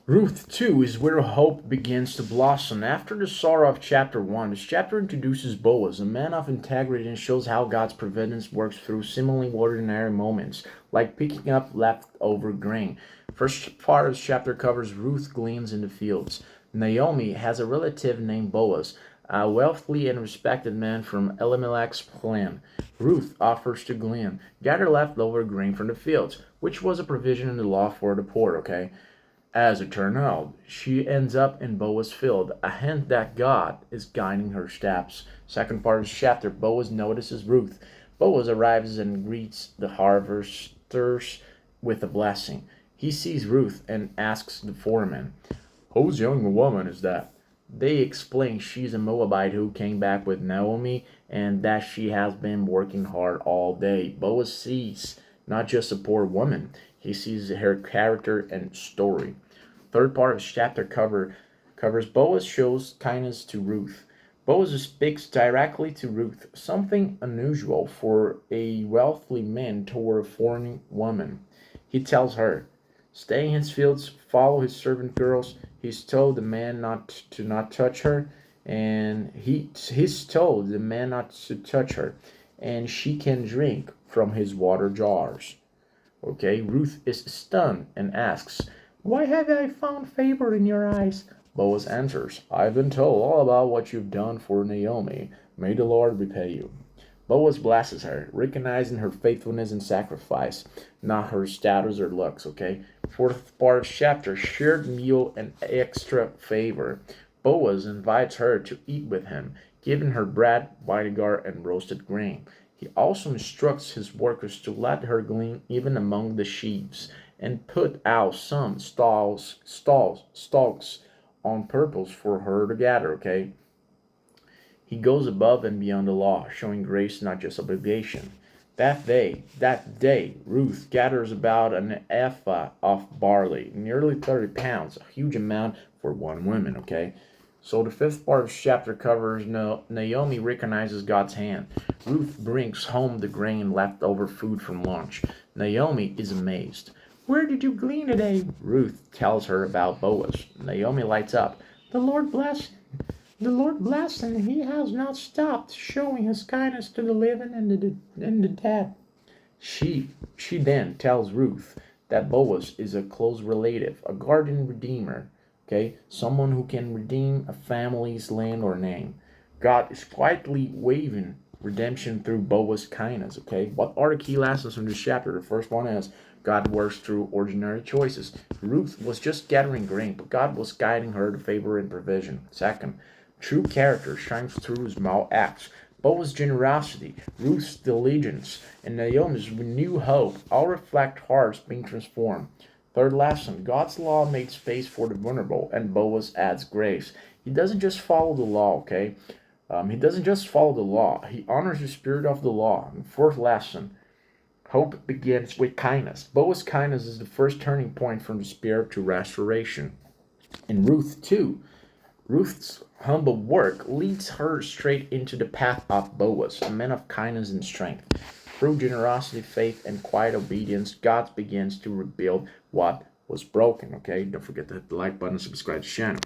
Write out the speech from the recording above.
Ruth 2 is where hope begins to blossom. After the sorrow of chapter 1, this chapter introduces Boaz, a man of integrity, and shows how God's providence works through seemingly ordinary moments, like picking up leftover grain. First part of this chapter covers Ruth gleans in the fields. Naomi has a relative named Boaz, a wealthy and respected man from Elimelech's clan. Ruth offers to glean, gather leftover grain from the fields, which was a provision in the law for the poor, okay? As it turned out, she ends up in Boaz's field, a hint that God is guiding her steps. Second part of the chapter, Boaz notices Ruth. Boaz arrives and greets the harvesters with a blessing. He sees Ruth and asks the foreman, "Whose young woman is that?" They explain she's a Moabite who came back with Naomi and that she has been working hard all day. Boaz sees not just a poor woman, he sees her character and story. Third part of this chapter covers Boaz shows kindness to Ruth. Boaz speaks directly to Ruth, something unusual for a wealthy man toward a foreign woman. He tells her, "Stay in his fields, follow his servant girls." He's told the man not touch her, and he's told the man not to touch her, and she can drink from his water jars. Okay, Ruth is stunned and asks, "Why have I found favor in your eyes?" Boaz answers, "I've been told all about what you've done for Naomi. May the Lord repay you." Boaz blesses her, recognizing her faithfulness and sacrifice, not her status or looks, okay? Fourth part of chapter, shared meal and extra favor. Boaz invites her to eat with him, giving her bread, vinegar, and roasted grain. He also instructs his workers to let her glean even among the sheaves, and put out some stalks on purpose for her to gather, okay? He goes above and beyond the law, showing grace, not just obligation. That day, Ruth gathers about an ephah of barley, nearly 30 pounds, a huge amount for one woman, okay? So the fifth part of the chapter covers Naomi recognizes God's hand. Ruth brings home the grain leftover food from lunch. Naomi is amazed. "Where did you glean today?" Ruth tells her about Boaz. Naomi lights up. The Lord bless him. He has not stopped showing his kindness to the living and the dead." She then tells Ruth that Boaz is a close relative, a guardian redeemer, okay, someone who can redeem a family's land or name. God is quietly waving redemption through Boaz's kindness, okay? What are the key lessons from this chapter? The first one is God works through ordinary choices. Ruth was just gathering grain, but God was guiding her to favor and provision. Second, true character shines through small acts. Boaz's generosity, Ruth's diligence, and Naomi's renewed hope all reflect hearts being transformed. Third lesson, God's law makes space for the vulnerable, and Boaz adds grace. He doesn't just follow the law, okay? He doesn't just follow the law, he honors the spirit of the law. And fourth lesson, hope begins with kindness. Boaz's kindness is the first turning point from despair to restoration. In Ruth 2, Ruth's humble work leads her straight into the path of Boaz, a man of kindness and strength. Through generosity, faith, and quiet obedience, God begins to rebuild what was broken. Okay, don't forget to hit the like button and subscribe to the channel.